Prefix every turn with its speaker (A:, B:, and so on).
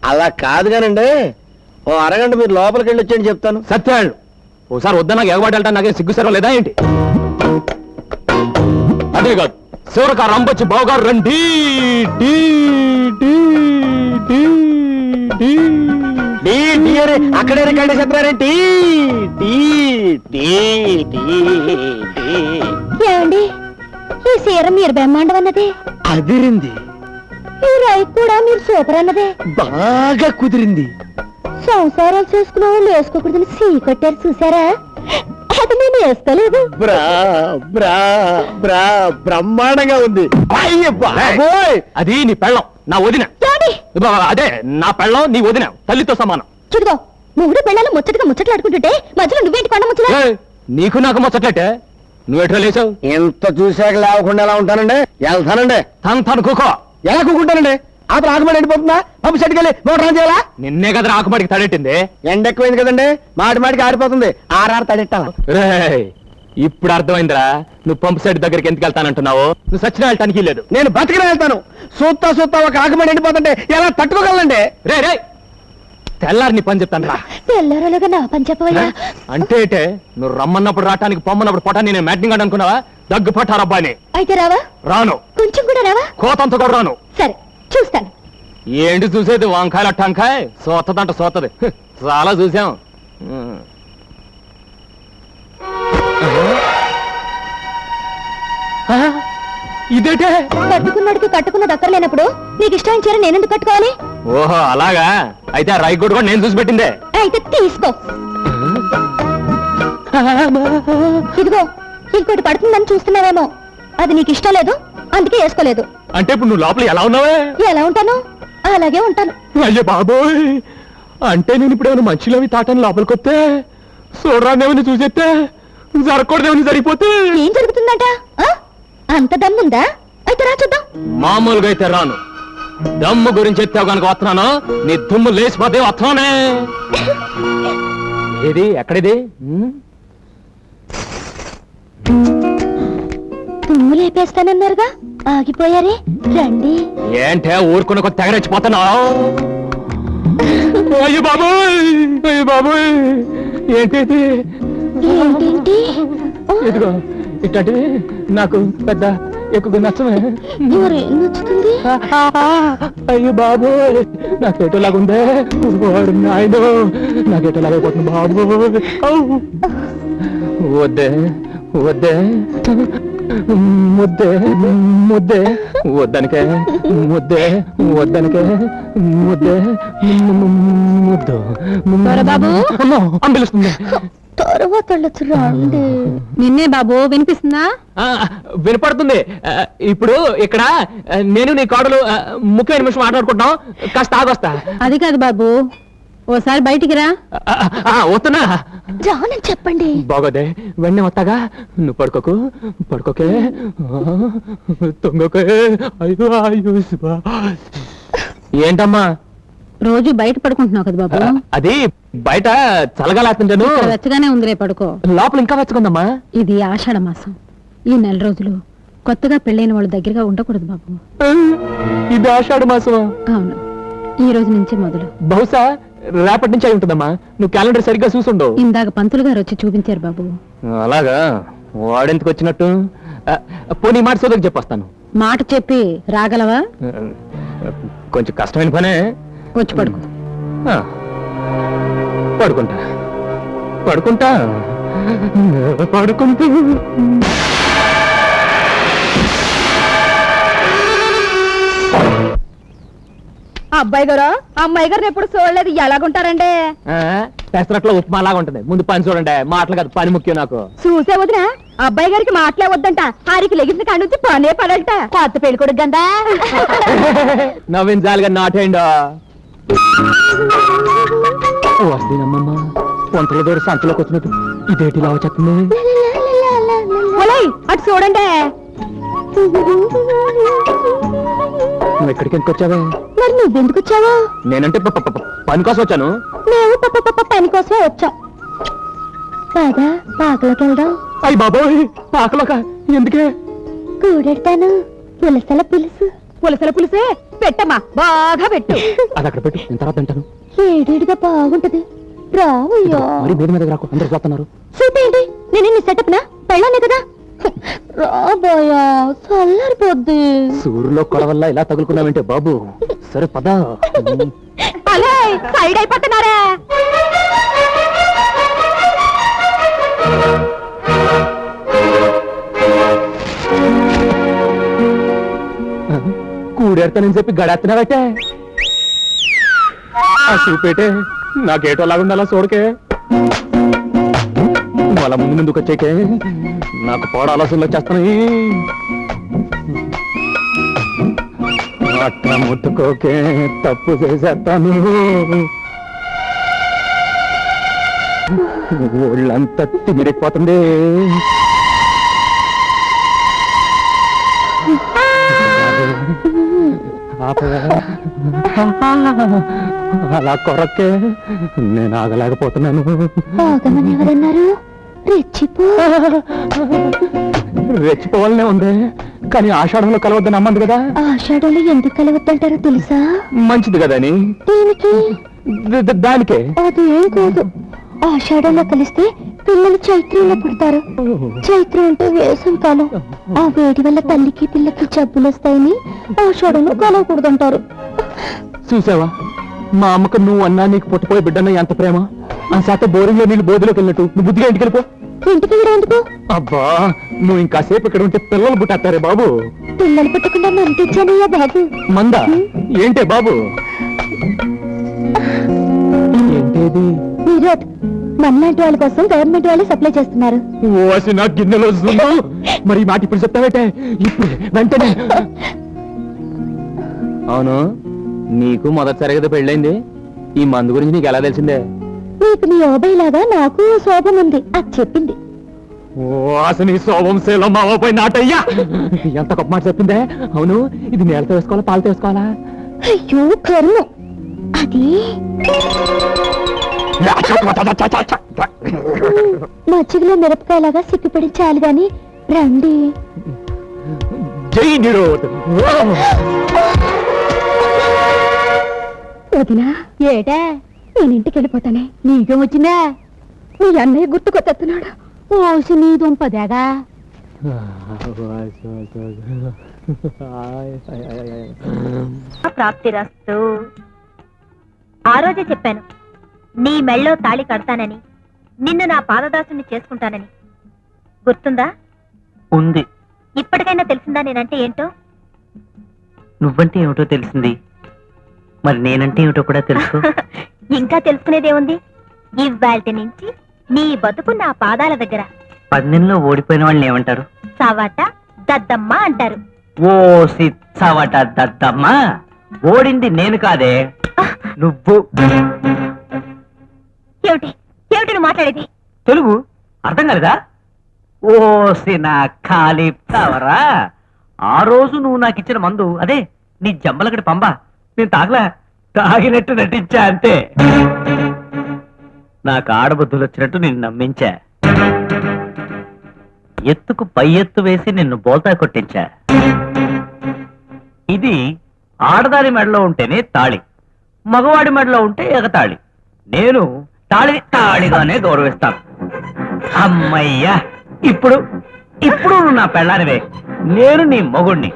A: అలా కాదు కానండి, ఓ అరగంట మీరు లోపలికి వెళ్ళి వచ్చేయండి చెప్తాను.
B: సత్యాళ్ళు ఓసారి వద్దా నాకు ఎగబడ్డా నాకేం సిగ్గుసరం లేదా ఏంటి? అదే కాదు చివరికి ఆ రంపొచ్చి బావగారు రండి డీ డీ డీ డీ
A: టీ టీ అని అక్కడే రికార్డ్ చెప్పారేంటి? టీ టీ టీ టీ.
C: ఏమండి, ఈ సీర మీరు బ్రహ్మాండం అన్నదే,
A: అదిరింది,
C: ఈ రైట్ కూడా మీరు సూపర్ అన్నదే.
A: బాగా కుదిరింది.
C: సంసారాలు చేసుకున్న వాళ్ళు వేసుకోకూడదని సీ కొట్టారు చూసారా? అది నేను వేసుకోలేదు.
A: బ్రా బ్రా బ్రా బ్రహ్మాండంగా ఉంది. అయ్య బాబోయ్,
B: అది నీ పెళ్ళం నా వదిన. అదే నా పెళ్ళం నీ వదిన, తల్లితో సమానం.
C: చూడుగో, మూడు పిల్లలు ముచ్చట్లాడుకుంటుంటే మధ్యలో నువ్వేంటి కొండ ముచ్చట?
B: నీకు నాకు ముచ్చట్లయితే నువ్వెట్లా లేచావు?
A: ఎంత చూశాక లేవకుండా ఎలా ఉంటానండి? వెళ్తానండి.
B: తను కూకో.
A: ఎలా కూకుంటానండి? అతను ఆకుమాడి ఎండిపోతుందా? పంపు సెట్కి వెళ్ళి మోటార్ ఆన్ చేయాలా?
B: నిన్నే కదా ఆకుమాడికి తడెట్టింది.
A: ఎండ ఎక్కువైంది కదండి, మాటికి ఆరిపోతుంది. ఆర్ఆర్ తడెట్టాలా?
B: రేయ్, ఇప్పుడు అర్థమైందిరా నువ్వు పంపు సెట్ దగ్గరికి ఎందుకు వెళ్తానంటున్నావు. నువ్వు సచిన వెళ్ళటానికి లేదు.
A: నేను బతికిన వెళ్తాను. సూత్తా ఒక ఆకుమాడి ఎండిపోతుంటే ఎలా తట్టుకోగలండి?
B: రే రే తెల్లారి నీ పని చెప్తాను రా.
C: తెల్లారలుగా నా పని చెప్పవయ్యా.
B: అంటే నువ్వు రమ్మన్నప్పుడు రావటానికి పొమ్మన్నప్పుడు పొటాన్ని నేను మ్యాటింగ్ అని అనుకున్నావా? దగ్గు పట్టారబ్బాని.
C: అయితే రావా?
B: రాను.
C: కొంచెం కూడా రావా?
B: కోతంత కూడా రాను.
C: సరే చూస్తాను.
B: ఏంటి చూసేది? వంకాయల టంకాయ సోతదంట సోతది. చాలా చూసాం. ఇదేటే
C: కట్టుకున్నాడికి కట్టుకున్నది అక్కర్లేనప్పుడు నీకు ఇష్టమైన చీర నేనెందుకు కట్టుకోవాలి?
B: ఓహో అలాగా, అయితే ఆ రైట్ కూడా నేను చూసి పెట్టిందే.
C: అయితే తీసుకో. ఇదిగో, ఇంకోటి పడుతుందని చూస్తున్నావేమో, అది నీకు ఇష్టం లేదు అందుకే వేసుకోలేదు.
B: అంటే ఇప్పుడు నువ్వు లోపల ఎలా ఉన్నావే?
C: ఎలా ఉంటాను అలాగే ఉంటాను.
B: అయ్యో బాబోయ్, అంటే నేను ఇప్పుడు ఏమైనా మంచిలోవి తాటాను లోపలికి వస్తే చూడరాదేమని చూసేస్తే జరగకూడదేమని జరిగిపోతే
C: ఏం జరుగుతుందంట? అంత దమ్ముందా? అయితే రా చూద్దాం.
B: మామూలుగా అయితే రాను. దమ్ము గురించి ఎత్తావు కనుక వస్తున్నాను. నీ దుమ్ము లేచిపోతే వస్తున్నానే. ఏది ఎక్కడిది?
C: దుమ్ము లేపేస్తానన్నారుగా, ఆగిపోయారే. రండి.
B: ఏంటే ఊరుకున్న కొద్ది తెగరెచ్చిపోతున్నావు? అయ్యో బాబోయ్, అయ్యో బాబోయ్, ఏంటి
C: ఏంటేంటి?
B: ఇదిగో ఇట్లాంటివి నాకు పెద్ద ఎక్కువ నచ్చమే.
C: మరేం నచ్చుతుంది?
B: అయ్యో బాబోయ్, నాకేటోలాగుందే. వాడు నాయన నాకేటోలాగైపోతుంది బాబోయ్. వద్దే వద్దే ముద్దే ముద్దే వద్దనికే ముద్దే వద్దనికే ముద్దే ముద్దు
C: బాబు
B: అంబిలుస్తుంది.
C: తర్వాత రండి. నిన్నే బాబు, వినిపిస్తుందా?
B: వినపడుతుంది. ఇప్పుడు ఇక్కడ నేను నీ కోడలు ముఖ్యమైన నిమిషం మాట్లాడుకుంటాం. కాస్త ఆగొస్తా.
C: అది కాదు బాబు, ఓసారి బయటికి రా.
B: వస్తున్నా.
C: రానని చెప్పండి.
B: బాగోదే, వెంటనే వస్తాగా. నువ్వు పడుకోకు, పడుకోకే, తొంగకే. అయ్యో అయ్యో ఏంటమ్మా
C: రోజు బయట పడుకుంటున్నావు కదా బాబు?
B: అది బయట చల్లగాలేస్తుంటాను.
C: వెచ్చగానే ఉందిలే, పడుకో.
B: లోపల ఇంకా వెచ్చకుందమ్మా.
C: ఇది ఆషాఢ మాసం. ఈ నెల రోజులు కొత్తగా పెళ్ళైన వాళ్ళ దగ్గరగా ఉండకూడదు బాబు.
B: ఇది ఆషాఢ మాసమా?
C: అవును, ఈ రోజు నుంచి మొదలు.
B: బహుశా రేపటి నుంచి అయి ఉంటుందమ్మా. నువ్వు క్యాలెండర్ సరిగ్గా చూసుండవు.
C: ఇందాక పంతులు గారు వచ్చి చూపించారు బాబు.
B: అలాగా? వాడెందుకు వచ్చినట్టు? పోనీ మాట సోదరికి చెప్పొస్తాను.
C: మాట చెప్పి రాగలవా?
B: కొంచెం కష్టమైన పనే.
C: వచ్చి పడుకో.
B: పడుకుంటా పడుకుంటా పడుకుంటూ.
C: అబ్బాయి గారు అమ్మాయి గారిని ఎప్పుడు చూడలేదు, ఎలాగుంటారండి?
B: పెసరట్లో ఉప్మా లాగా ఉంటుంది. ముందు పని చూడండి, మాటలు కాదు పని ముఖ్యం నాకు.
C: చూసే వదినా, అబ్బాయి గారికి మాటలే వద్దంట. ఆరికి లెగిసిన కాడి నుంచి పనే పడంట. కొత్త పెళ్లి కొడుకు గందా.
B: నవ్వించాలిగా నాటేయండి. వస్తేనమ్మమ్మ పొంతల దూరం సంతలోకి వచ్చినట్టు ఇదేటి ఇలా వచ్చేస్తుంది.
C: అటు చూడండి.
B: నువ్వు ఎక్కడికి ఎందుకు వచ్చావే?
C: మరి నువ్వెందుకు వచ్చావా?
B: నేనంటే పని కోసం వచ్చాను.
C: మేము పని కోసమే వచ్చాం. పదా పాకలోకి వెళ్దాం.
B: అయ్యి బాబోయ్, పాకలోక ఎందుకే?
C: కూడెడతాను, పులసల పులుసు. పులసల పులిసే పెట్టమ్మా బాగా పెట్టు.
B: అది అక్కడ పెట్టు, నేను తర్వాత తింటాను.
C: ఏడేడిగా బాగుంటది రావయ్యా.
B: మరి మీద మీద రాకు, అందరు చూస్తున్నారు.
C: సూట్ ఏంటి, నేను నీ సెటప్ నా పెళ్ళానే కదా. రాబోయా చల్లారిపోద్ది.
B: సూర్యులో కొడవల్ల ఇలా తగులుకున్నావంటే బాబు. సరే పద.
C: అలే సైడ్ అయిపోతున్నారా.
B: కూడేడతానని చెప్పి గడేస్తున్నావటే. ఆ చూపేటే నాకేటో లాగుండాలా చూడకే. వాళ్ళ ముందు ముందుకు వచ్చేకే నాకు పోడ ఆలోచనలు వచ్చేస్తున్నాయి. అట్లా ముట్టుకోకే, తప్పు చేసేస్తాను. ఒళ్ళంతా తిమిరిపోతుంది. అలా కొరకే నేను ఆగలేకపోతున్నాను.
C: ఆగమని ఎవరన్నారు?
B: రెచ్చిపోవాలనే ఉంది, కానీ ఆషాఢంలో కలవద్దని అమ్మంది కదా.
C: ఆషాఢంలో ఎందుకు కలవద్దంటారో తెలుసా?
B: మంచిది కదా అని.
C: దేనికి?
B: దానికే.
C: అదేం కాదు, ఆషాఢంలో కలిస్తే పిల్లలు చైత్రంలో పుడతారు. చైత్రం అంటే వేసం కాలం. ఆ వేడి వల్ల తల్లికి పిల్లకి జబ్బులు వస్తాయని ఆషాఢంలో కలవకూడదంటారు.
B: చూసావా, మా అమ్మకు నువ్వు అన్నా నీకు పుట్టిపోయే బిడ్డన్న ఎంత ప్రేమ. ఆ శాత బోరింగ్ లో నీళ్ళు బోధిలోకి వెళ్ళినట్టు నువ్వు బుద్ధిగా ఇంటికి వెళ్ళిపో.
C: ఇంటికి ఎందుకు?
B: అబ్బా, నువ్వు ఇంకాసేపు ఇక్కడ ఉంటే పిల్లలు పుట్టేస్తారే బాబు.
C: పిల్లలు పుట్టకుండా మంటిచ్చానయ్యా బాబు.
B: మందా ఏంటే బాబు? ఏంటేది?
C: మీరోట్ మనలాంటి వాళ్ళ కోసం గవర్నమెంట్ వాళ్ళు సప్లై చేస్తున్నారు.
B: ఓసి నా గిన్నెలో వస్తుందో. మరి ఈ మాట ఇప్పుడు చెప్తావేటే? ఇప్పుడు వెంటనే. అవును, నీకు మొదటిసారి కదా పెళ్ళైంది. ఈ మందు గురించి నీకు ఎలా తెలిసిందే?
C: నీకు నీ ఓబై లాగా నాకు శోభం ఉంది, అది చెప్పింది.
B: నీ శోభం శీలం మావపోయి నాటయ్యా. ఎంత గొప్ప మాట చెప్పిందే. అవును, ఇది నేలతో వేసుకోవాలా పాలతో వేసుకోవాలా?
C: అయ్యో కర్మ, అది మజ్జిగలో మిరపకాయలాగా సిక్కిపడి చాలు గాని రండి.
B: జై నిరోధ్.
C: వదినా ఏటా? నేను ఇంటికి వెళ్ళిపోతానే. నీకేం వచ్చిందా? నీ అన్నయ్య గుర్తుకొస్తున్నాడు. ఓసి నీ దుంపదేగా.
D: ప్రాప్తిరస్తు. ఆ రోజే చెప్పాను, నీ మెళ్ళో తాళి కడతానని, నిన్ను నా పాదదాసుని చేసుకుంటానని. గుర్తుందా?
E: ఉంది.
D: ఇప్పటికైనా తెలిసిందా నేనంటే ఏంటో?
E: నువ్వంటే ఏమిటో తెలిసింది, మరి నేనంటే ఏమిటో కూడా తెలుసు.
D: ఇంకా తెలుసుకునేదేముంది? ఇవాల్టి నుంచి నీ బతుకు నా పాదాల దగ్గర.
E: పందెంలో ఓడిపోయిన వాళ్ళని ఏమంటారు?
D: సావాట దద్దమ్మ అంటారు.
E: ఓ సిచ్చవట దద్దమ్మ. ఓడింది నేను కాదే, నువ్వు.
D: ఏమిటి ఏమిటి నువ్వు మాట్లాడేది?
E: తెలుగు అర్థం కలదా? ఓసి నా ఖాళీ తవరా. ఆ రోజు నువ్వు నాకు ఇచ్చిన మందు, అదే నీ జమ్మలగడి పంబ, నేను తాగలా, తాగినట్టు నటించా అంతే. నాకు ఆడబుద్ధులు వచ్చినట్టు నిన్ను నమ్మించా. ఎత్తుకు పై ఎత్తు వేసి నిన్ను బోల్తా కొట్టించా. ఇది ఆడదారి మెడలో ఉంటేనే తాళి, మగవాడి మెడలో ఉంటే ఎగతాళి. నేను తాళిని తాళిగానే గౌరవిస్తాను. అమ్మయ్యా, ఇప్పుడు ఇప్పుడు నువ్వు నా పెళ్ళానివే, నేను నీ మొగుణ్ణి.